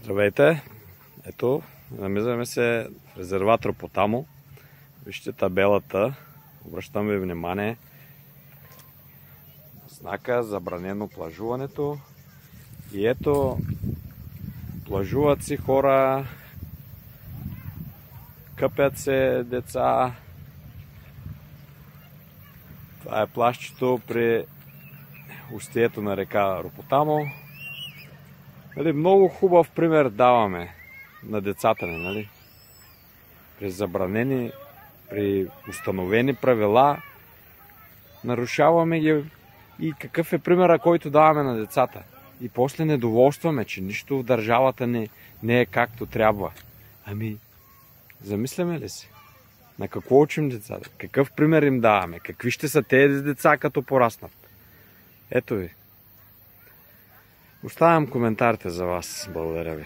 Здравейте! Ето, намираме се в резерват Ропотамо. Вижте табелата. Обръщам ви внимание. Знака забранено плажуването. И ето, плажуват си хора, къпят се деца. Това е плажчето при устието на река Ропотамо. Много хубав пример даваме на децата ни, нали? При забранени, при установени правила нарушаваме ги и какъв е примера, който даваме на децата. И после недоволстваме, че нищо в държавата не е както трябва. Ами, замисляме ли се? На какво учим децата? Какъв пример им даваме? Какви ще са тези деца, като пораснат? Ето ви. Оставям коментарите за вас. Благодаря ви.